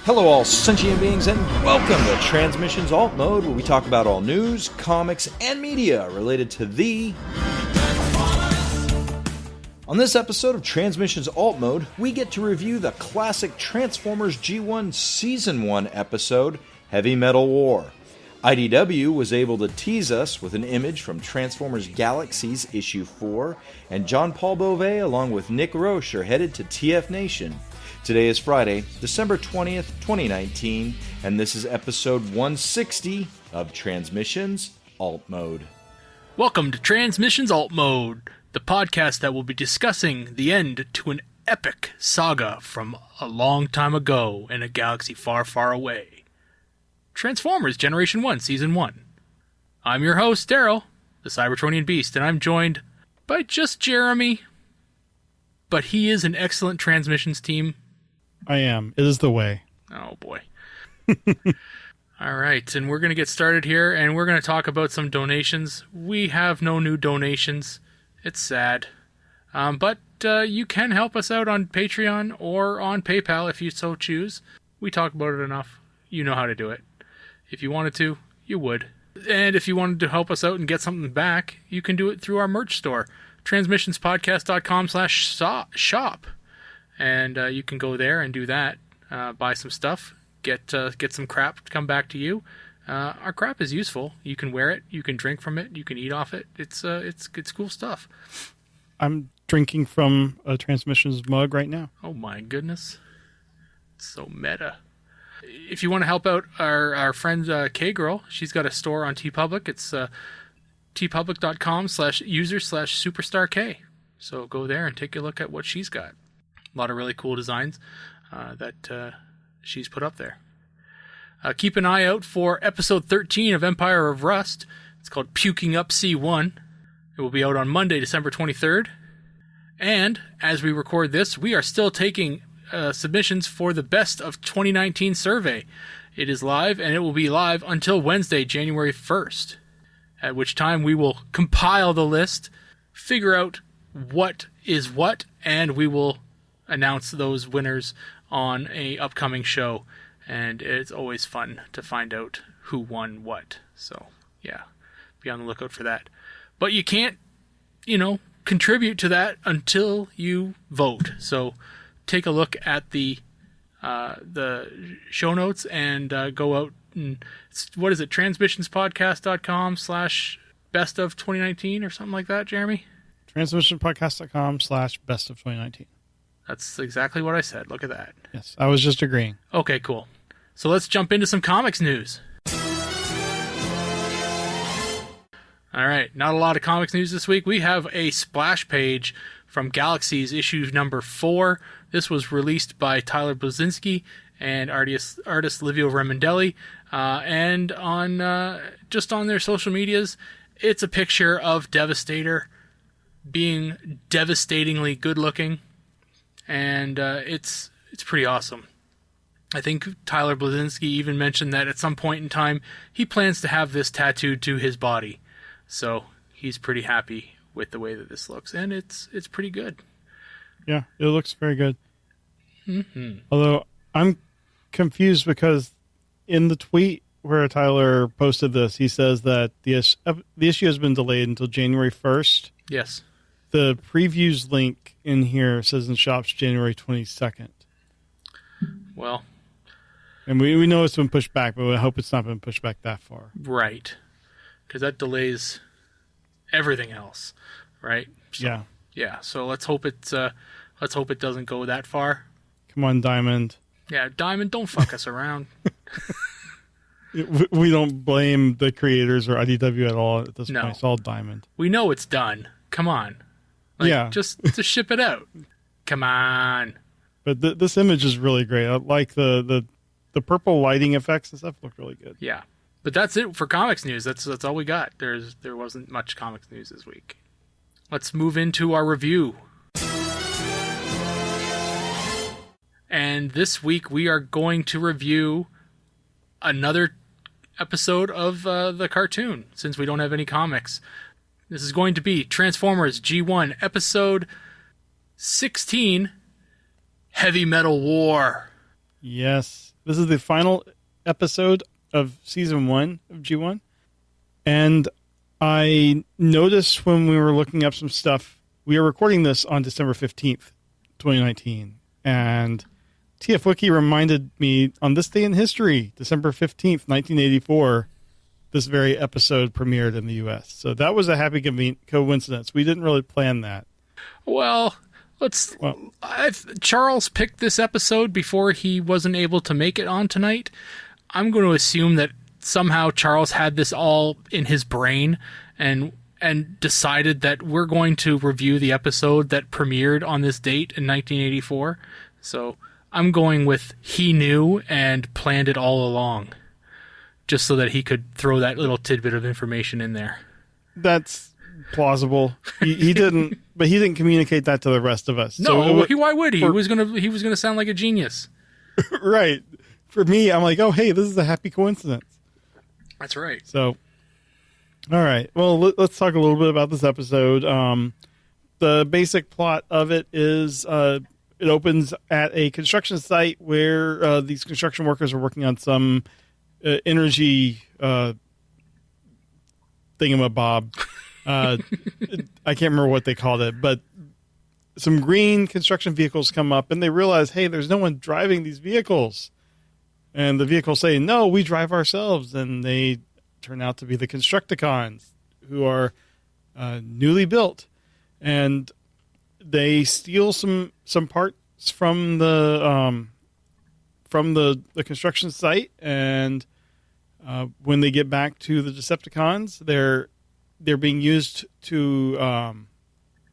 Hello all sentient beings and welcome to Transmissions Alt Mode, where we talk about all news, comics, and media related to the... On this episode of Transmissions Alt Mode, we get to review the classic Transformers G1 Season 1 episode, Heavy Metal War. IDW was able to tease us with an image from Transformers Galaxies Issue 4, and John Paul Bove along with Nick Roche are headed to TFNation. Today is Friday, December 20th, 2019, and this is episode 160 of Transmissions Alt Mode. Welcome to Transmissions Alt Mode, the podcast that will be discussing the end to an epic saga from a long time ago in a galaxy far, far away. Transformers Generation 1, Season 1. I'm your host, Daryl, the Cybertronian Beast, and I'm joined by just Jeremy. But he is an excellent transmissions team. I am. It is the way. Oh, boy. All right, and we're going to get started here, and we're going to talk about some donations. We have no new donations. It's sad. But you can help us out on Patreon or on PayPal if you so choose. We talk about it enough. You know how to do it. If you wanted to, you would. And if you wanted to help us out and get something back, you can do it through our merch store, transmissionspodcast.com/shop. And you can go there and do that, buy some stuff, get some crap to come back to you. Our crap is useful. You can wear it, you can drink from it, you can eat off it. It's cool stuff. I'm drinking from a Transmissions mug right now. Oh my goodness. It's so meta. If you want to help out our friend K-Girl, she's got a store on TeePublic. It's teepublic.com/user/superstark. So go there and take a look at what she's got. A lot of really cool designs that she's put up there. Keep an eye out for episode 13 of Empire of Rust. It's called Puking Up C1. It will be out on Monday, December 23rd. And as we record this, we are still taking submissions for the Best of 2019 survey. It is live, and it will be live until Wednesday, January 1st, at which time we will compile the list, figure out what is what, and we will announce those winners on a upcoming show. And it's always fun to find out who won what. So, yeah, be on the lookout for that. But you can't, contribute to that until you vote. So take a look at the show notes and go out and, what is it, transmissionspodcast.com/best of 2019 or something like that, Jeremy? Transmissionspodcast.com/best of 2019. That's exactly what I said. Look at that. Yes, I was just agreeing. Okay, cool. So let's jump into some comics news. All right, not a lot of comics news this week. We have a splash page from Galaxies issue number 4. This was released by Tyler Blazinski and artist Livio Remondelli. And on just on their social medias, it's a picture of Devastator being devastatingly good looking. And it's pretty awesome. I think Tyler Blazinski even mentioned that at some point in time, he plans to have this tattooed to his body. So he's pretty happy with the way that this looks. And it's pretty good. Yeah, it looks very good. Mm-hmm. Although I'm confused because in the tweet where Tyler posted this, he says that the issue has been delayed until January 1st. Yes. The previews link in here says in shops January 22nd. Well. And we know it's been pushed back, but I hope it's not been pushed back that far. Right. Because that delays everything else, right? So, yeah. Yeah, so let's hope it doesn't go that far. Come on, Diamond. Yeah, Diamond, don't fuck us around. We don't blame the creators or IDW at all at this point. It's all Diamond. We know it's done. Come on. Just ship it out. Come on. But this image is really great. I like the purple lighting effects and stuff look really good. Yeah. But that's it for comics news. That's all we got. There wasn't much comics news this week. Let's move into our review. And this week we are going to review another episode of the cartoon, since we don't have any comics. This is going to be Transformers G1 episode 16, Heavy Metal War. Yes. This is the final episode of Season 1 of G1. And I noticed when we were looking up some stuff, we are recording this on December 15th, 2019. And TFWiki reminded me on this day in history, December 15th, 1984, this very episode premiered in the U.S. So that was a happy coincidence. We didn't really plan that. Well, Charles picked this episode before he wasn't able to make it on tonight. I'm going to assume that somehow Charles had this all in his brain and decided that we're going to review the episode that premiered on this date in 1984. So I'm going with he knew and planned it all along, just so that he could throw that little tidbit of information in there. That's plausible. He didn't, but he didn't communicate that to the rest of us. No, why would he? He was gonna sound like a genius. Right. For me, I'm like, oh, hey, this is a happy coincidence. That's right. So, all right. Well, let's talk a little bit about this episode. The basic plot of it is it opens at a construction site where these construction workers are working on some energy thingamabob. I can't remember what they called it, but some green construction vehicles come up and they realize, hey, there's no one driving these vehicles. And the vehicles say, no, we drive ourselves. And they turn out to be the Constructicons, who are newly built. And they steal some parts from the construction site. And when they get back to the Decepticons, they're being used to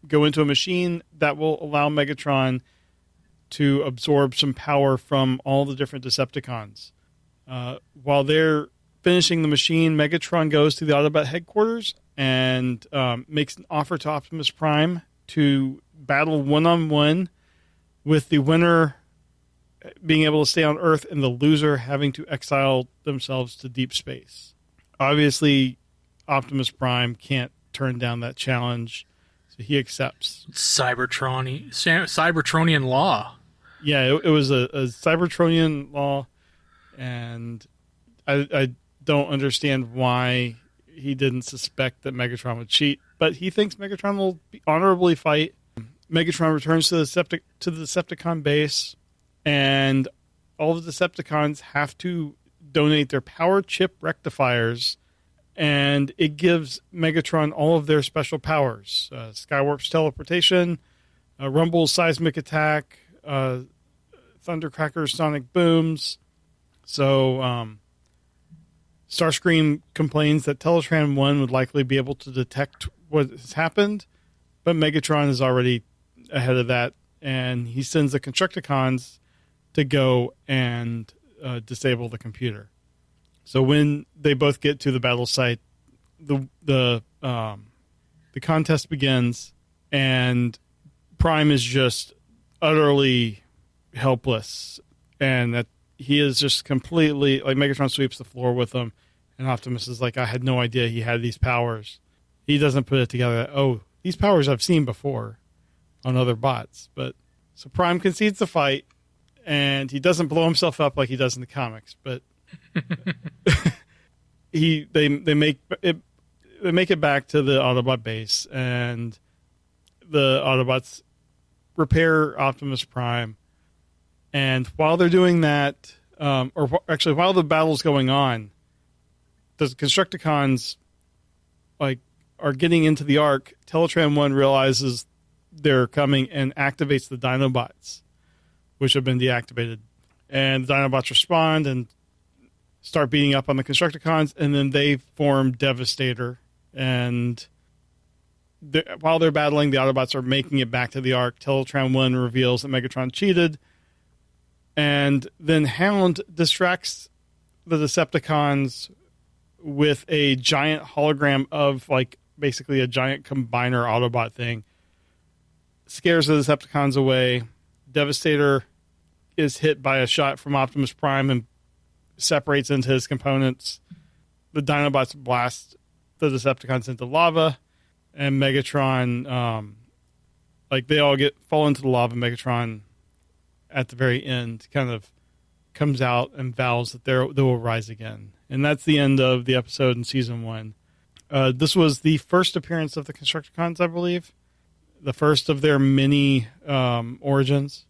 go into a machine that will allow Megatron to absorb some power from all the different Decepticons. While they're finishing the machine, Megatron goes to the Autobot headquarters and makes an offer to Optimus Prime to battle one-on-one, with the winner being able to stay on Earth and the loser having to exile themselves to deep space. Obviously, Optimus Prime can't turn down that challenge, so he accepts. Cybertronian law. Yeah, it was a Cybertronian law, and I don't understand why he didn't suspect that Megatron would cheat, but he thinks Megatron will honorably fight. Megatron returns to the Decepticon base, and all the Decepticons have to donate their power chip rectifiers, and it gives Megatron all of their special powers. Skywarp's teleportation, Rumble's seismic attack, Thundercracker's sonic booms. So Starscream complains that Teletran 1 would likely be able to detect what has happened, but Megatron is already ahead of that, and he sends the Constructicons to go and disable the computer. So when they both get to the battle site, the contest begins, and Prime is just utterly helpless, and that he is just completely, like, Megatron sweeps the floor with him, and Optimus is like, I had no idea he had these powers. He doesn't put it together. Oh, these powers I've seen before on other bots. But so Prime concedes the fight, and he doesn't blow himself up like he does in the comics, but they make it back to the Autobot base, and the Autobots repair Optimus Prime. And while they're doing that, while the battle's going on, the Constructicons are getting into the Ark. Teletran 1 realizes they're coming and activates the Dinobots, which have been deactivated. And the Dinobots respond and start beating up on the Constructicons, and then they form Devastator. And while they're battling, the Autobots are making it back to the Ark. Teletran 1 reveals that Megatron cheated, and then Hound distracts the Decepticons with a giant hologram of, like, basically a giant combiner Autobot thing. Scares the Decepticons away. Devastator is hit by a shot from Optimus Prime and separates into his components. The Dinobots blast the Decepticons into lava, and Megatron, they all fall into the lava. Megatron, at the very end, kind of comes out and vows that they will rise again. And that's the end of the episode in season 1. This was the first appearance of the Constructicons, I believe. The first of their many origins.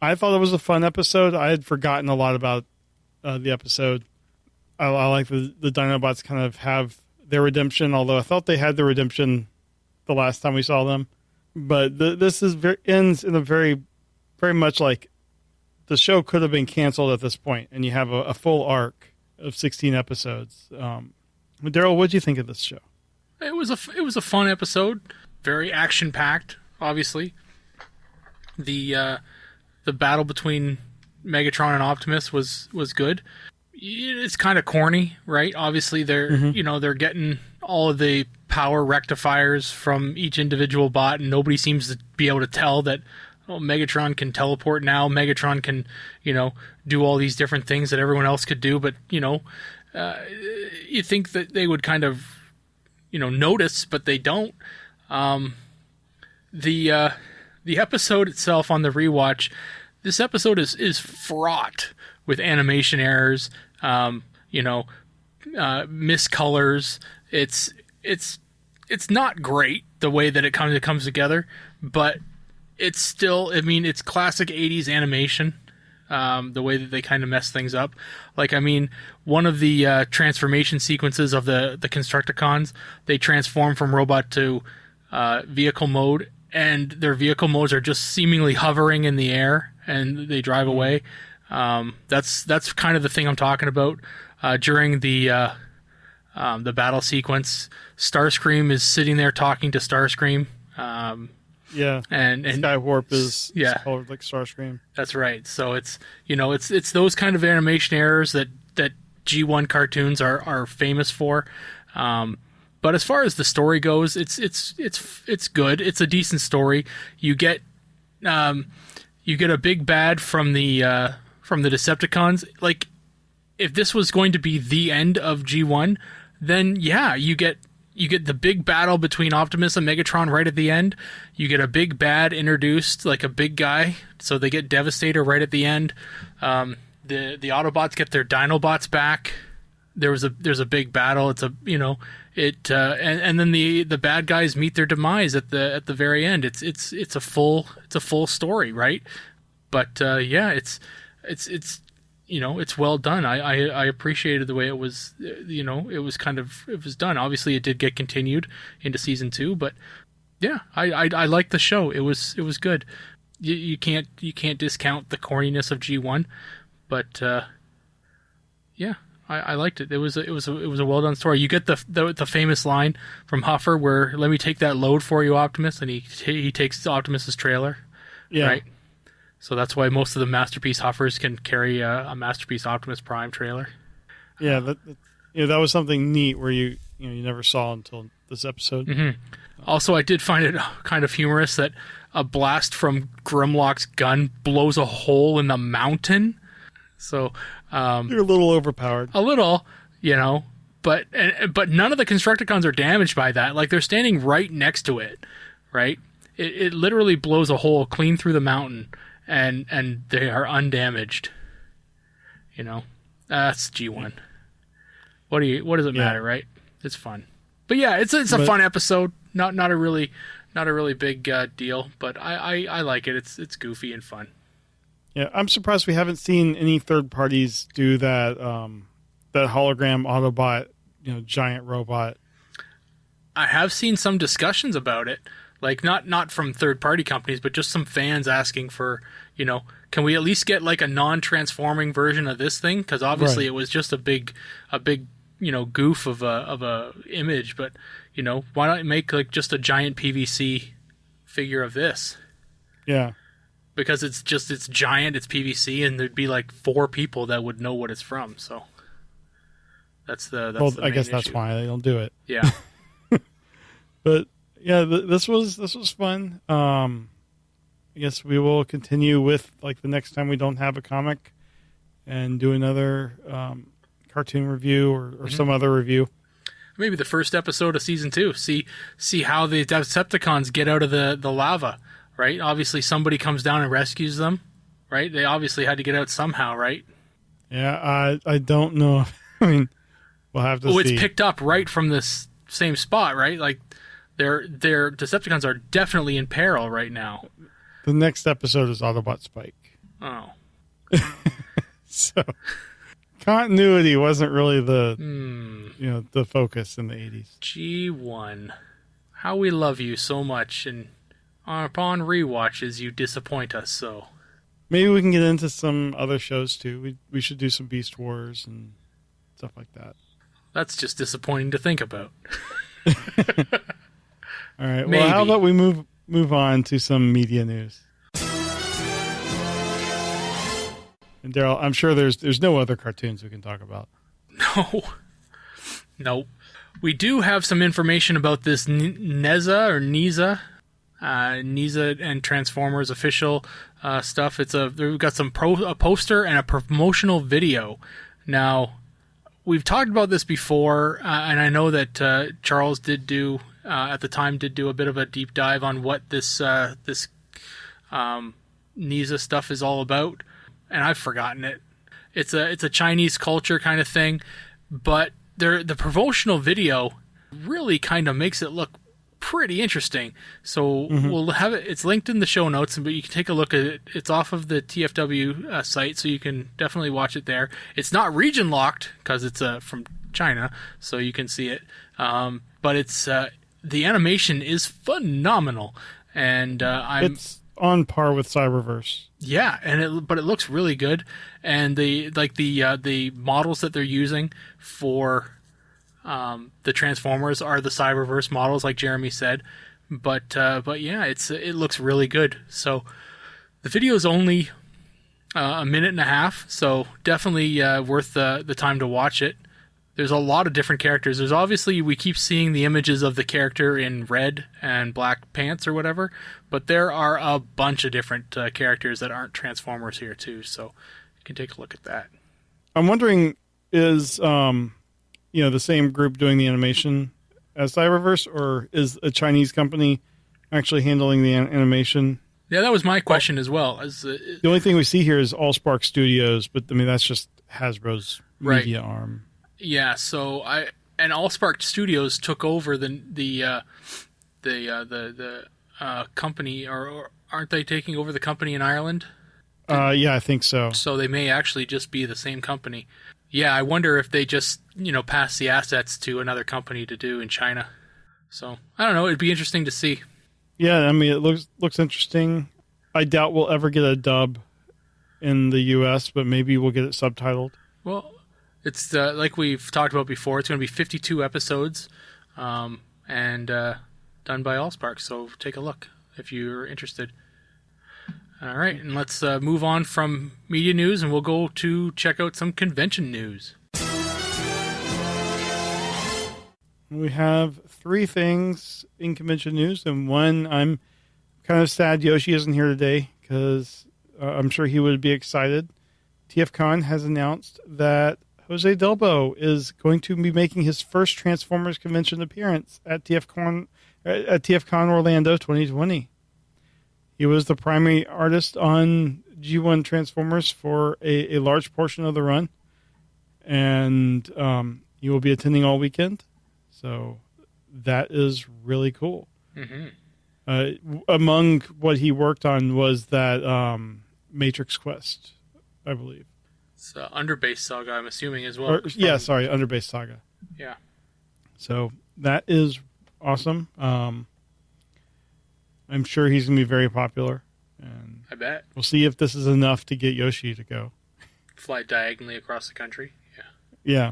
I thought it was a fun episode. I had forgotten a lot about the episode. I like the Dinobots kind of have their redemption, although I thought they had their redemption the last time we saw them. But this ends in a very, very much like the show could have been canceled at this point, and you have a full arc of 16 episodes. Daryl, what did you think of this show? It was a fun episode, very action packed. Obviously, the battle between Megatron and Optimus was good. It's kind of corny, right? Obviously, they're getting all of the power rectifiers from each individual bot, and nobody seems to be able to tell that Megatron can teleport now. Megatron can, do all these different things that everyone else could do, but you think that they would kind of, notice, but they don't. The episode itself on the rewatch, this episode is fraught with animation errors, miscolors. It's not great the way that it comes together, but it's still, it's classic 80s animation. The way that they kind of mess things up. One of the transformation sequences of the Constructicons, they transform from robot to vehicle mode, and their vehicle modes are just seemingly hovering in the air, and they drive away. That's kind of the thing I'm talking about. During the battle sequence, Starscream is sitting there talking to Starscream. Yeah, and Skywarp is colored like Starscream. That's right. So it's it's those kind of animation errors that G1 cartoons are famous for. But as far as the story goes, it's good. It's a decent story. You get a big bad from the Decepticons. Like, if this was going to be the end of G1, then you get the big battle between Optimus and Megatron right at the end. You get a big bad introduced, like a big guy, so they get Devastator right at the end. The Autobots get their Dinobots back. There's a big battle. It's and then the bad guys meet their demise at the very end. It's a full story, right? But it's well done. I appreciated the way it was. It was done. Obviously, it did get continued into season 2, but I liked the show. It was good. You can't discount the corniness of G1, but I liked it. It was a well done story. You get the famous line from Huffer where, "Let me take that load for you, Optimus," and he takes Optimus's trailer. Yeah. Right. So that's why most of the Masterpiece Huffers can carry a Masterpiece Optimus Prime trailer. Yeah, that was something neat where you never saw until this episode. Mm-hmm. Also, I did find it kind of humorous that a blast from Grimlock's gun blows a hole in the mountain. So you're a little overpowered. A little, but none of the Constructicons are damaged by that. Like, they're standing right next to it, right? It literally blows a hole clean through the mountain. And they are undamaged. That's G1. What does it matter, right? It's fun. But it's a fun episode. Not a really big deal, but I like it. It's goofy and fun. Yeah, I'm surprised we haven't seen any third parties do that that hologram Autobot, giant robot. I have seen some discussions about it. Like, not from third-party companies, but just some fans asking for, can we at least get like a non-transforming version of this thing? Because obviously It was just a big, goof of a image. But why not make like just a giant PVC figure of this? Yeah, because it's giant, it's PVC, and there'd be like 4 people that would know what it's from. So that's the I guess issue. That's why they don't do it. Yeah, but. Yeah, this was fun. I guess we will continue with like the next time we don't have a comic, and do another cartoon review or some other review. Maybe the first episode of season 2. See how the Decepticons get out of the lava, right? Obviously, somebody comes down and rescues them, right? They obviously had to get out somehow, right? Yeah, I don't know. I mean, we'll have to see. It's picked up right from this same spot, right? Like, their Decepticons are definitely in peril right now. The next episode is Autobot Spike. Oh. So, continuity wasn't really the focus in the 80s. G1. How we love you so much, and upon rewatches, you disappoint us so. Maybe we can get into some other shows, too. We should do some Beast Wars and stuff like that. That's just disappointing to think about. All right. Maybe. Well, how about we move on to some media news? And Daryl, I'm sure there's no other cartoons we can talk about. No. We do have some information about this NESA and Transformers official stuff. We've got a poster and a promotional video. Now, we've talked about this before, and I know that Charles did do a bit of a deep dive on what this NESA stuff is all about, and I've forgotten it. It's a Chinese culture kind of thing, but the promotional video really kind of makes it look pretty interesting. So we'll have it. It's linked in the show notes, but you can take a look at it. It's off of the TFW site, so you can definitely watch it there. It's not region locked because it's from China, so you can see it. But it's the animation is phenomenal, and it's on par with Cyberverse. Yeah, but it looks really good, and the models that they're using for the Transformers are the Cyberverse models, like Jeremy said. But yeah, it looks really good. So the video is only a minute and a half, so definitely worth the time to watch it. There's a lot of different characters. There's obviously, we keep seeing the images of the character in red and black pants or whatever, but there are a bunch of different characters that aren't Transformers here too, so you can take a look at that. I'm wondering, is the same group doing the animation as Cyberverse, or is a Chinese company actually handling the animation? Yeah, that was my question as well. The only thing we see here is Allspark Studios, but I mean that's just Hasbro's media arm. Yeah, so and Allspark Studios took over the company, or aren't they taking over the company in Ireland? Yeah, I think so. So they may actually just be the same company. Yeah, I wonder if they just pass the assets to another company to do in China. So I don't know. It'd be interesting to see. Yeah, I mean it looks interesting. I doubt we'll ever get a dub in the U.S., but maybe we'll get it subtitled. Well, it's like we've talked about before. It's going to be 52 episodes, and done by Allspark. So take a look if you're interested. All right, and let's move on from media news, and we'll go to check out some convention news. We have 3 things in convention news, and one, I'm kind of sad Yoshi isn't here today because I'm sure he would be excited. TFCon has announced that Jose Delbo is going to be making his first Transformers convention appearance at TFCon Orlando 2020. He was the primary artist on G1 Transformers for a large portion of the run, and he will be attending all weekend. So that is really cool. Mm-hmm. Among what he worked on was that Matrix Quest, I believe. It's Underbase Saga, I'm assuming, as well. Underbase Saga. Yeah. So that is awesome. I'm sure he's going to be very popular. And I bet. We'll see if this is enough to get Yoshi to go. Fly diagonally across the country. Yeah.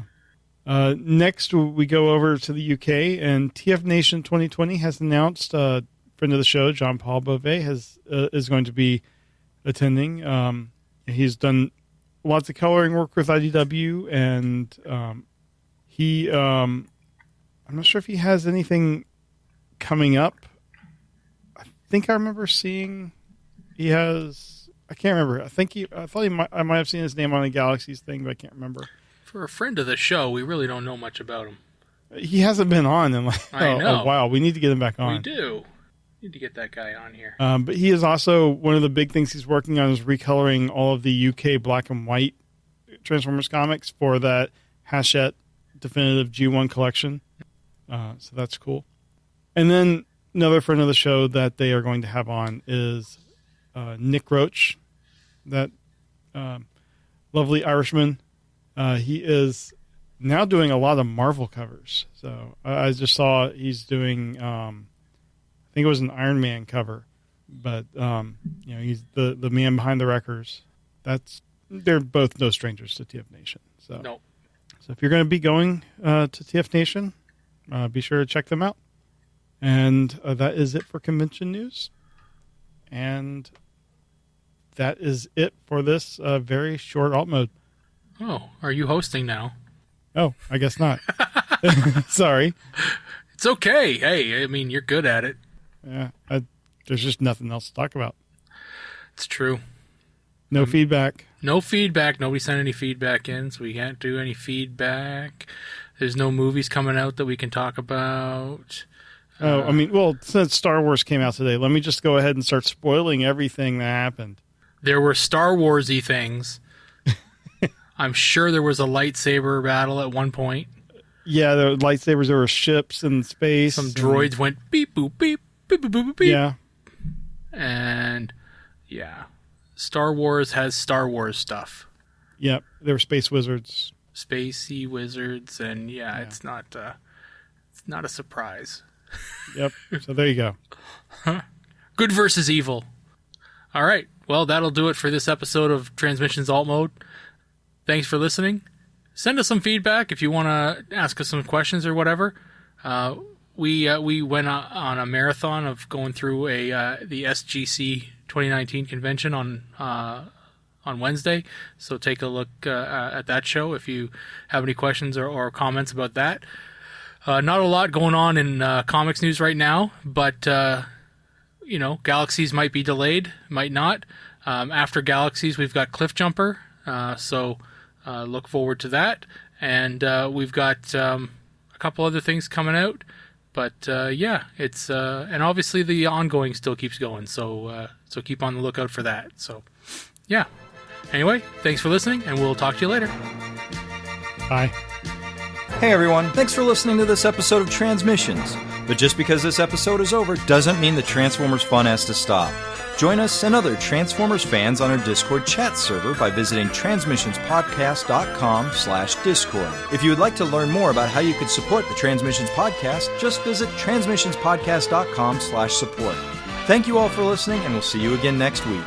Next, we go over to the UK, and TFNation 2020 has announced a friend of the show, John Paul Bove, is going to be attending. He's done lots of coloring work with IDW, and I'm not sure if he has anything coming up. I think I remember seeing he has. I can't remember. I might have seen his name on a Galaxies thing, but I can't remember. For a friend of the show, we really don't know much about him. He hasn't been on in a while. We need to get him back on. We do. Need to get that guy on here. But he is also, one of the big things he's working on is recoloring all of the UK black and white Transformers comics for that Hachette Definitive G1 collection. So that's cool. And then another friend of the show that they are going to have on is Nick Roche, that lovely Irishman. He is now doing a lot of Marvel covers. So I just saw he's doing, I think it was an Iron Man cover, but he's the man behind the records. They're both no strangers to TFNation. So No. So if you're going to be going to TFNation, be sure to check them out. And that is it for convention news. And that is it for this very short alt mode. Oh, are you hosting now? Oh, I guess not. Sorry. It's okay. Hey, I mean, you're good at it. Yeah, there's just nothing else to talk about. It's true. No feedback. No feedback. Nobody sent any feedback in, so we can't do any feedback. There's no movies coming out that we can talk about. Since Star Wars came out today, let me just go ahead and start spoiling everything that happened. There were Star Wars-y things. I'm sure there was a lightsaber battle at one point. Yeah, there were lightsabers, there were ships in space. Some droids went beep, boop, beep, beep, boop, boop, beep. Yeah. And, yeah. Star Wars has Star Wars stuff. Yep, there were space wizards. Spacey wizards, and it's not a surprise. Yep, so there you go. Good versus evil. All right, well, that'll do it for this episode of Transmissions Alt Mode. Thanks for listening. Send us some feedback if you want to ask us some questions or whatever. We went on a marathon of going through the SGC 2019 convention on Wednesday, so take a look at that show if you have any questions or comments about that. Not a lot going on in comics news right now, but Galaxies might be delayed, might not. After Galaxies, we've got Cliff Jumper, so look forward to that. And we've got a couple other things coming out, but it's and obviously the ongoing still keeps going, so keep on the lookout for that. So yeah. Anyway, thanks for listening, and we'll talk to you later. Bye. Hey everyone, thanks for listening to this episode of Transmissions. But just because this episode is over doesn't mean the Transformers fun has to stop. Join us and other Transformers fans on our Discord chat server by visiting transmissionspodcast.com/discord. If you would like to learn more about how you could support the Transmissions Podcast, just visit transmissionspodcast.com/support. Thank you all for listening, and we'll see you again next week.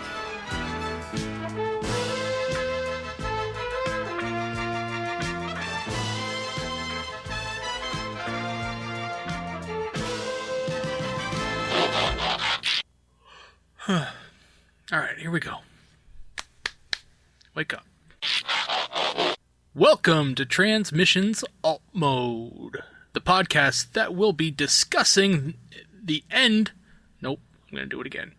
All right, here we go. Wake up. Welcome to Transmissions Alt Mode, the podcast that will be discussing the end. Nope, I'm going to do it again.